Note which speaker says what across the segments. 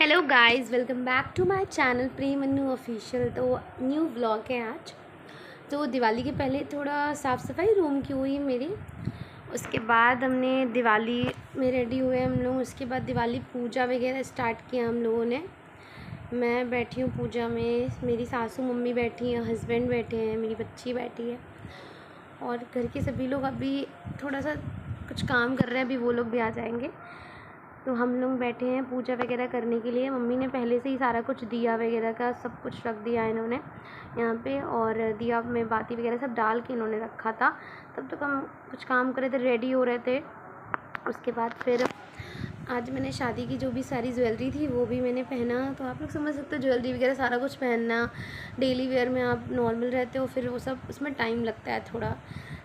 Speaker 1: Hello guys, welcome back to my channel Premannu official. तो new vlog है आज। तो दिवाली के पहले थोड़ा साफ़ सफाई रूम की हुई मेरी। उसके बाद हमने दिवाली में रेडी हुए हम लोग। उसके बाद दिवाली पूजा वगैरह स्टार्ट किया हम लोगों ने। मैं बैठी हूँ पूजा में, मेरी सासू मम्मी बैठी हैं, हस्बैंड बैठे हैं, मेरी बच्ची बैठी है और घर के सभी लोग अभी थोड़ा सा कुछ काम कर रहे हैं। अभी वो लोग भी आ जाएंगे। तो हम लोग बैठे हैं पूजा वगैरह करने के लिए। मम्मी ने पहले से ही सारा कुछ दिया वगैरह का सब कुछ रख दिया इन्होंने यहाँ पे, और दिया में बाती वगैरह सब डाल के इन्होंने रखा था। तब तक हम कुछ काम कर रहे थे, रेडी हो रहे थे। उसके बाद फिर आज मैंने शादी की जो भी सारी ज्वेलरी थी वो भी मैंने पहना। तो आप लोग समझ सकते हो, ज्वेलरी वगैरह सारा कुछ पहनना डेली वेयर में, आप नॉर्मल रहते हो फिर वो सब उसमें टाइम लगता है थोड़ा।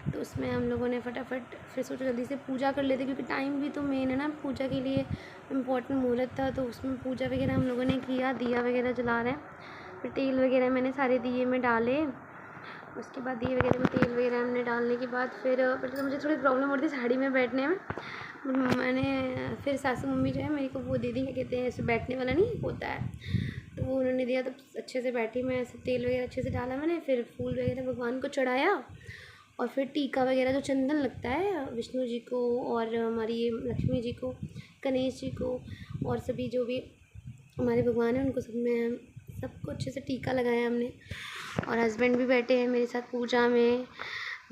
Speaker 1: तो उसमें हम लोगों ने फटाफट फिर सोचा जल्दी से पूजा कर लेते, क्योंकि टाइम भी तो मेन है ना पूजा के लिए, इम्पोर्टेंट मुहूर्त था। तो उसमें पूजा वगैरह हम लोगों ने किया, दिया वगैरह जला रहे हैं। फिर तेल वगैरह मैंने सारे दिए में डाले। उसके बाद दिए वगैरह में तेल वगैरह हमने डालने के बाद फिर पहले तो मुझे थोड़ी प्रॉब्लम हो रही थी साड़ी में बैठने में। मैंने फिर सासू मम्मी जो है मेरे को वो दे दी, क्या कहते हैं, ऐसे बैठने वाला नहीं होता है, तो वो उन्होंने दिया। तो अच्छे से बैठी मैं, ऐसे तेल वगैरह अच्छे से डाला मैंने। फिर फूल वगैरह भगवान को चढ़ाया और फिर टीका वगैरह जो चंदन लगता है विष्णु जी को और हमारी लक्ष्मी जी को, गणेश जी को और सभी जो भी हमारे भगवान हैं उनको सब में सबको अच्छे से टीका लगाया हमने। और हस्बैंड भी बैठे हैं मेरे साथ पूजा में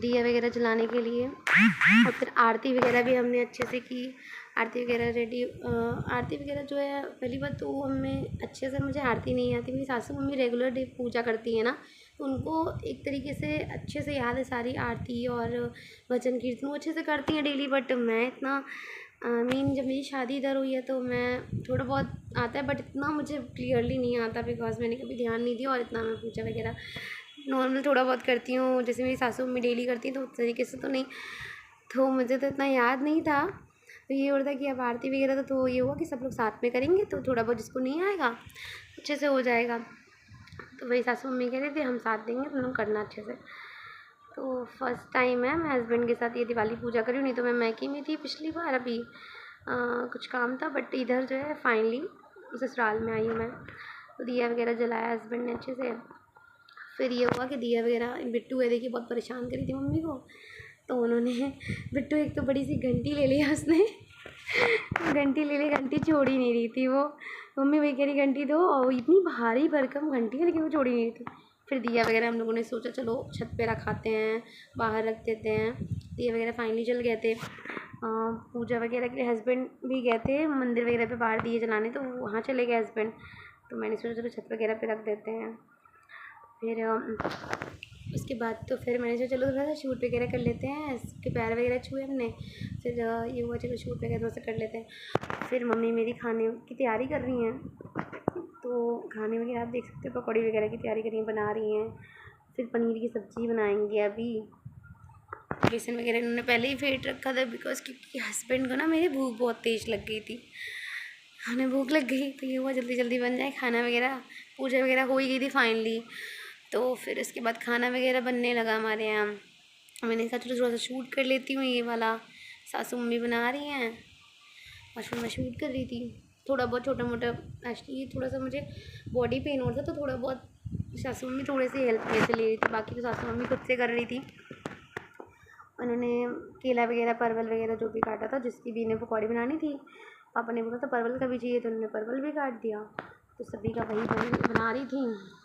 Speaker 1: दिया वगैरह जलाने के लिए। और फिर आरती वगैरह भी हमने अच्छे से की। आरती वगैरह रेडी, आरती वगैरह जो है, पहली बात तो हमें अच्छे से मुझे आरती नहीं आती। मेरी सासू मम्मी रेगुलर डे पूजा करती है ना, तो उनको एक तरीके से अच्छे से याद है सारी आरती और भजन कीर्तन वो अच्छे से करती हैं डेली। बट मैं इतना मीन जब मेरी शादी इधर हुई है तो मैं थोड़ा बहुत आता है, बट इतना मुझे क्लियरली नहीं आता, बिकॉज मैंने कभी ध्यान नहीं दिया। और इतना मैं पूजा वगैरह नॉर्मल थोड़ा बहुत करती हूँ, जैसे मेरी सासू मम्मी डेली करती हैं तो उस तरीके से तो नहीं। तो मुझे तो इतना याद नहीं था। तो ये हो रहा था कि अब आरती वगैरह तो ये हुआ कि सब लोग साथ में करेंगे, तो थोड़ा बहुत जिसको नहीं आएगा अच्छे से हो जाएगा। तो वही सासू मम्मी कह रहे थे हम साथ देंगे, तुम लोग करना अच्छे से। तो फर्स्ट टाइम है मैं हस्बैंड के साथ ये दिवाली पूजा करी हूँ, नहीं तो मैं मैके में थी पिछली बार। अभी कुछ काम था, बट इधर जो है फाइनली ससुराल में आई हूँ मैं। तो दिया वगैरह जलाया हस्बैंड ने अच्छे से। फिर ये हुआ कि दिया वगैरह, बिट्टू है देखिए बहुत परेशान करी थी मम्मी को, तो उन्होंने बिट्टू एक तो बड़ी सी घंटी ले लिया उसने घंटी ले ली, घंटी छोड़ी नहीं रही थी वो। मम्मी वही कह रही घंटी दो, और इतनी भारी भरकम घंटी है लेकिन वो छोड़ी नहीं रही थी। फिर दिया वगैरह हम लोगों ने सोचा चलो छत पे रखाते हैं, बाहर रख देते हैं। दिया वगैरह फाइनली जल गए थे। पूजा वगैरह के लिए हस्बैंड भी गए थे मंदिर वगैरह पे बाहर दिए जलाने, तो वहाँ चले गए हस्बैंड। तो मैंने सोचा चलो छत वगैरह पे रख देते हैं। फिर उसके बाद तो फिर मैंने सोचा चलो थोड़ा सा शूट वगैरह कर लेते हैं, इसके पैर वगैरह छुए हमने। फिर ये हुआ चलो शूट वगैरह थोड़ा सा कर लेते हैं। फिर मम्मी मेरी खाने की तैयारी कर रही हैं, तो खाने वगैरह आप देख सकते हो, पकौड़ी वगैरह की तैयारी कर रही हैं, बना रही हैं। फिर पनीर की सब्ज़ी बनाएंगे अभी। बेसन वगैरह इन्होंने पहले ही फेंट रखा था, बिकॉज क्योंकि हस्बैंड को ना मेरी भूख बहुत तेज़ लग गई थी, उन्हें भूख लग गई, तो ये हुआ जल्दी जल्दी बन जाए खाना वगैरह। पूजा वगैरह हो ही गई थी फाइनली। तो फिर इसके बाद खाना वगैरह बनने लगा हमारे यहाँ। मैंने कहा चलो थोड़ा सा शूट कर लेती हूँ ये वाला, सासू मम्मी बना रही हैं और फिर मैं शूट कर रही थी थोड़ा बहुत छोटा मोटा। एक्चुअली थोड़ा सा मुझे बॉडी पेन हो रहा था, तो थोड़ा बहुत सासू मम्मी थोड़े से हेल्प में से ले रही थी, बाकी तो सासू मम्मी खुद से कर रही थी। उन्होंने केला वगैरह परवल वगैरह जो भी काटा था, जिसकी भी इन्हें पकौड़ी बनानी थी, पापा ने बोला था परवल का भी चाहिए, तो उन्होंने परवल भी काट दिया। तो सभी का वही बना रही थी,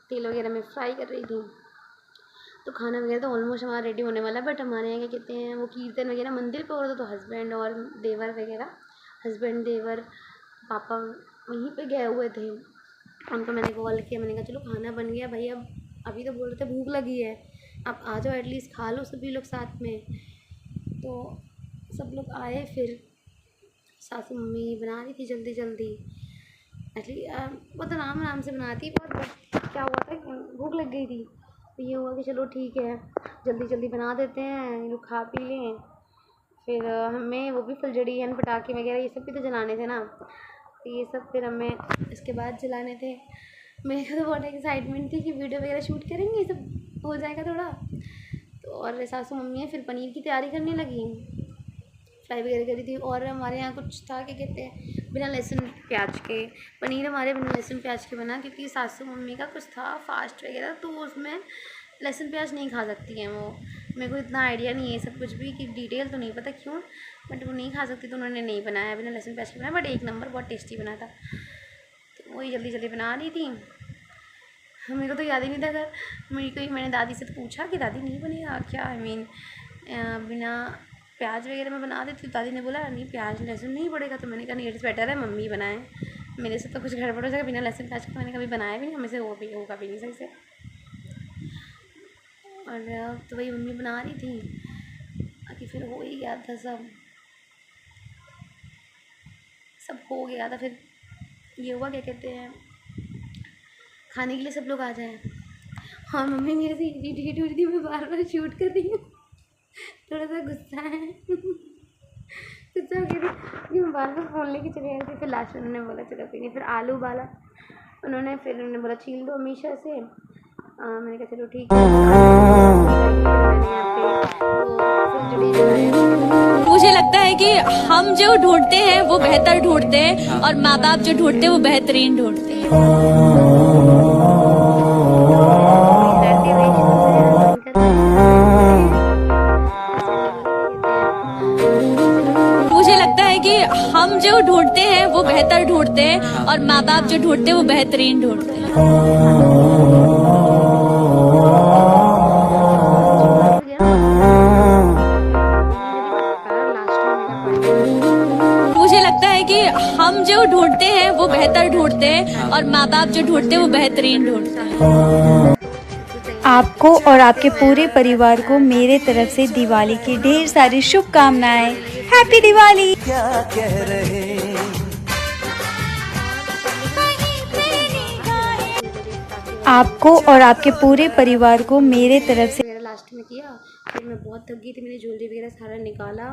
Speaker 1: तेल वगैरह में फ्राई कर रही थी। तो खाना वगैरह तो ऑलमोस्ट हमारा रेडी होने वाला है, बट हमारे यहाँ क्या कहते हैं वो कीर्तन वगैरह मंदिर पे हो रहा था, तो हस्बैंड और देवर वगैरह, हस्बैंड देवर पापा वहीं पे गए हुए थे। उनको मैंने कॉल किया, मैंने कहा चलो खाना बन गया भाई, अब अभी तो बोल रहे थे भूख लगी है, अब आ जाओ एटलीस्ट खा लो सभी लोग साथ में। तो सब लोग आए। फिर सासू मम्मी बना रही थी जल्दी जल्दी, एक्चुअली वो तो आराम से बनाती बहुत, बट क्या हुआ था भूख लग गई थी, तो ये हुआ कि चलो ठीक है जल्दी जल्दी बना देते हैं, ये लोग खा पी लें। फिर हमें वो भी फुलझड़ी एंड पटाखे वगैरह ये सब भी तो जलाने थे ना, तो ये सब फिर हमें इसके बाद जलाने थे। मेरे को तो बहुत एक्साइटमेंट थी कि वीडियो वगैरह शूट करेंगे, ये सब हो जाएगा थोड़ा। तो और सासू मम्मी है फिर पनीर की तैयारी करने लगी, फ्राई वगैरह करी थी। और हमारे यहाँ कुछ था क्या कहते हैं बिना लहसुन प्याज के। पनीर हमारे बिना लहसुन प्याज के बना, क्योंकि सासू मम्मी का कुछ था फास्ट वगैरह, तो उसमें लहसुन प्याज नहीं खा सकती हैं वो। मेरे को इतना आइडिया नहीं है सब कुछ भी कि डिटेल तो नहीं पता क्यों, बट वो नहीं खा सकती तो उन्होंने नहीं बनाया, बिना लहसुन प्याज के बनाया। बट एक नंबर बहुत टेस्टी बना था, तो वही जल्दी जल्दी बना रही थी। मेरे को तो याद ही नहीं था। अगर मैंने दादी से पूछा कि दादी नहीं बनेगा क्या, आई मीन बिना प्याज वगैरह में बना देती, तो दादी ने बोला नहीं प्याज लहसुन नहीं पड़ेगा। तो मैंने कहा नहीं, इट्स बेटर है मम्मी बनाएं, मेरे से तो कुछ गड़बड़ हो जाएगा। बिना लहसुन प्याज का मैंने कभी बनाया भी नहीं, हमें से होगा भी नहीं सही से। और तो वही मम्मी बना रही थी, कि फिर हो ही गया था सब हो गया था। फिर ये हुआ, क्या कहते हैं, खाने के लिए सब लोग आ जाएं। हाँ, मम्मी मेरे से इरिटेट हो रही थी, मैं बार बार शूट कर रही हूँ। थोड़ा सा गुस्सा है। गुस्सा हो गया था कि मैं बार बार फ़ोन लेके चले गए थे। फिर लास्ट में उन्होंने बोला चलो कोई नहीं, फिर आलू उबाला उन्होंने, फिर उन्होंने बोला छील दो हमेशा से। मैंने कहा चलो ठीक है। मैंने यहाँ पे वो फुलझड़ी बनाया।
Speaker 2: मुझे लगता है कि हम जो ढूंढते हैं वो बेहतर ढूंढते हैं, और माँ बाप जो ढूंढते हैं वो बेहतरीन ढूंढते हैं। मुझे लगता है कि हम जो ढूंढते हैं वो बेहतर ढूंढते हैं, और माँ बाप जो ढूंढते हैं वो बेहतरीन ढूंढते हैं। मुझे लगता है कि हम जो ढूंढते हैं वो बेहतर ढूंढते हैं, और माँ बाप जो ढूंढते हैं वो बेहतरीन ढूंढते हैं।
Speaker 3: आपको और आपके पूरे परिवार को मेरे तरफ से दिवाली की ढेर सारी शुभकामनाएं। हैप्पी दिवाली।
Speaker 4: क्या कह रहे
Speaker 3: आपको और आपके पूरे परिवार को मेरे तरफ से
Speaker 1: लास्ट में किया। फिर मैं बहुत थक गई थी, मैंने ज्वेलरी वगैरह सारा निकाला।